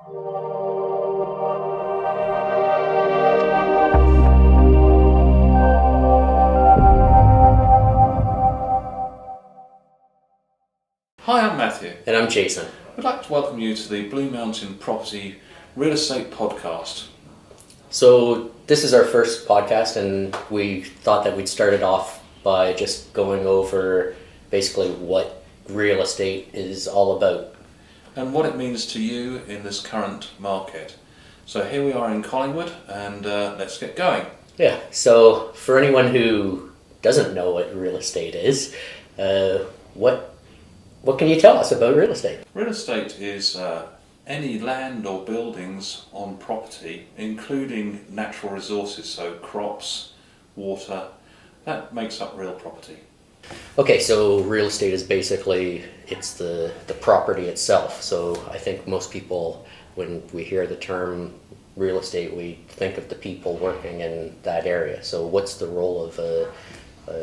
Hi, I'm Matthew. And I'm Jason. I'd like to welcome you to the Blue Mountain Property Real Estate Podcast. So this is our first podcast, and we thought that we'd start it off by just going over basically what real estate is all about. And what it means to you in this current market. So here we are in Collingwood, and let's get going. Yeah, so for anyone who doesn't know what real estate is, what can you tell us about real estate? Real estate is any land or buildings on property, including natural resources, so crops, water, that makes up real property. Okay, so real estate is basically, it's the property itself. So I think most people, when we hear the term real estate, we think of the people working in that area. So what's the role of a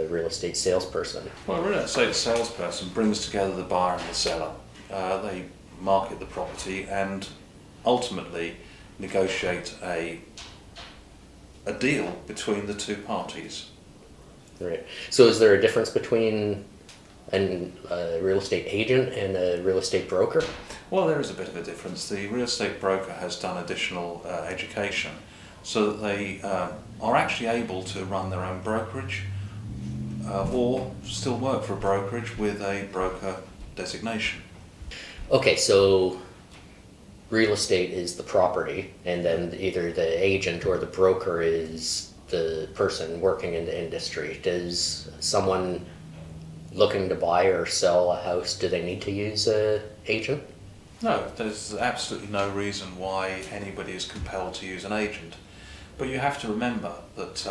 real estate salesperson? Well, a real estate salesperson brings together the buyer and the seller. They market the property and ultimately negotiate a deal between the two parties. Right. So is there a difference between a real estate agent and a real estate broker? Well, there is a bit of a difference. The real estate broker has done additional education so that they are actually able to run their own brokerage or still work for a brokerage with a broker designation. Okay, so real estate is the property, and then either the agent or the broker is the person working in the industry. Does someone looking to buy or sell a house, do they need to use an agent? No, there's absolutely no reason why anybody is compelled to use an agent. But you have to remember that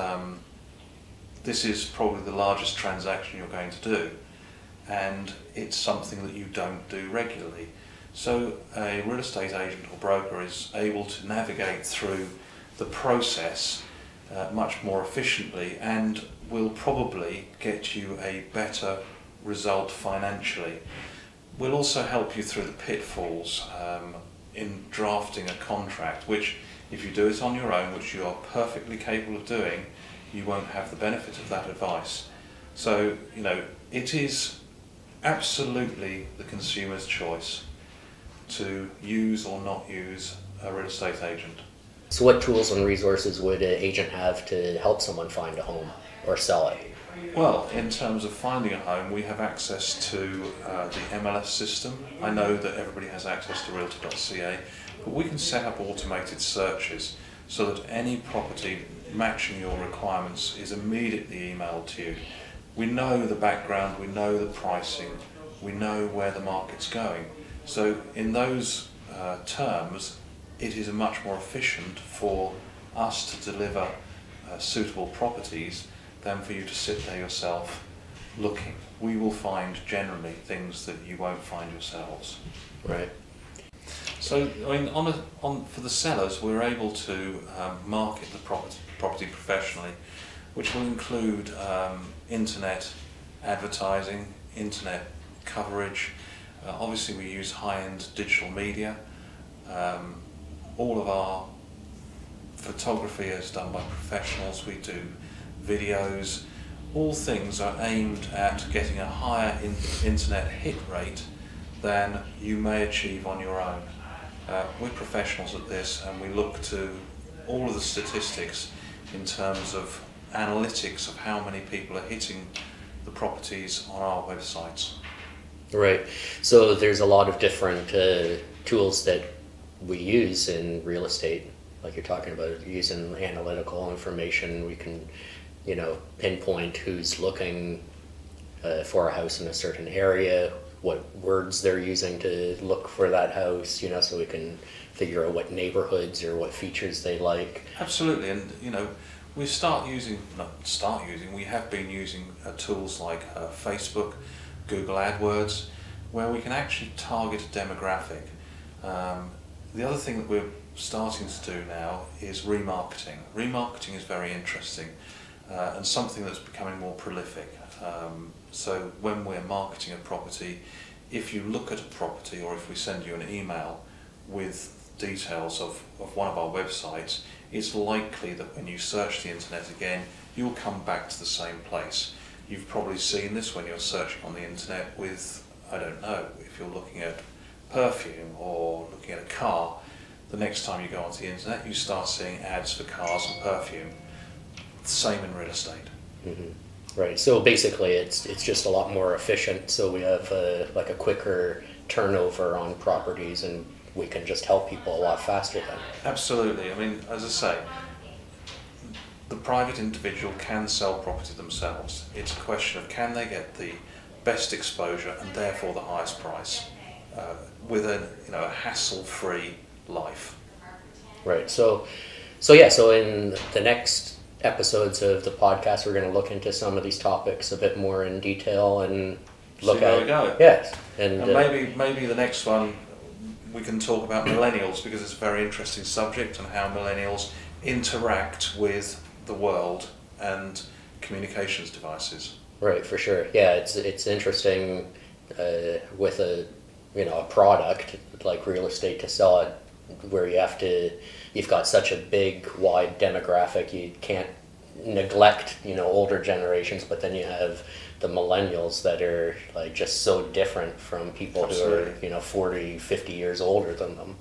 this is probably the largest transaction you're going to do, and it's something that you don't do regularly. So a real estate agent or broker is able to navigate through the process much more efficiently and will probably get you a better result financially. Will also help you through the pitfalls in drafting a contract, which if you do it on your own, which you are perfectly capable of doing, you won't have the benefit of that advice. So, it is absolutely the consumer's choice to use or not use a real estate agent. So what tools and resources would an agent have to help someone find a home or sell it? Well, in terms of finding a home, we have access to the MLS system. I know that everybody has access to realtor.ca, but we can set up automated searches so that any property matching your requirements is immediately emailed to you. We know the background, we know the pricing, we know where the market's going. So in those terms, it is much more efficient for us to deliver suitable properties than for you to sit there yourself looking. We will find generally things that you won't find yourselves. Right. So, for the sellers, we're able to market the property professionally, which will include internet advertising, internet coverage. Obviously, we use high-end digital media. All of our photography is done by professionals. We do videos. All things are aimed at getting a higher internet hit rate than you may achieve on your own. We're professionals at this, and we look to all of the statistics in terms of analytics of how many people are hitting the properties on our websites. Right. So there's a lot of different tools that we use in real estate, like you're talking about, using analytical information. We can, pinpoint who's looking for a house in a certain area, what words they're using to look for that house, so we can figure out what neighborhoods or what features they like. Absolutely, and we have been using tools like Facebook, Google AdWords, where we can actually target a demographic. The other thing that we're starting to do now is remarketing. Remarketing is very interesting and something that's becoming more prolific. So when we're marketing a property, if you look at a property or if we send you an email with details of one of our websites, it's likely that when you search the internet again, you'll come back to the same place. You've probably seen this when you're searching on the internet with, I don't know, if you're looking at perfume or looking at a car, the next time you go onto the internet, you start seeing ads for cars and perfume. Same in real estate. Mm-hmm. Right. So basically, it's just a lot more efficient. So we have like a quicker turnover on properties, and we can just help people a lot faster then. Absolutely. I mean, as I say, the private individual can sell property themselves. It's a question of can they get the best exposure and therefore the highest price with a hassle-free life. Right. So in the next episodes of the podcast, we're going to look into some of these topics a bit more in detail and look See where at we go. Yes, and maybe the next one we can talk about millennials, because it's a very interesting subject, and how millennials interact with the world and communications devices. Right, for sure. Yeah, it's interesting with a product like real estate to sell it, where you've got such a big wide demographic, you can't neglect older generations, but then you have the millennials that are like just so different from people Absolutely. who are 40, 50 years older than them.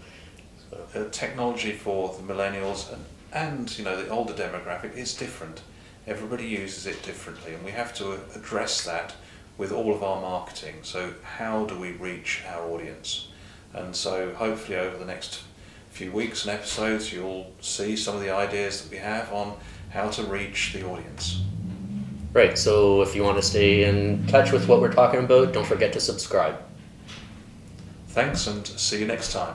So. Technology for the millennials and the older demographic is different. Everybody uses it differently, and we have to address that with all of our marketing. So how do we reach our audience? And so hopefully over the next few weeks and episodes, you'll see some of the ideas that we have on how to reach the audience. Right, so if you want to stay in touch with what we're talking about, don't forget to subscribe. Thanks, and see you next time.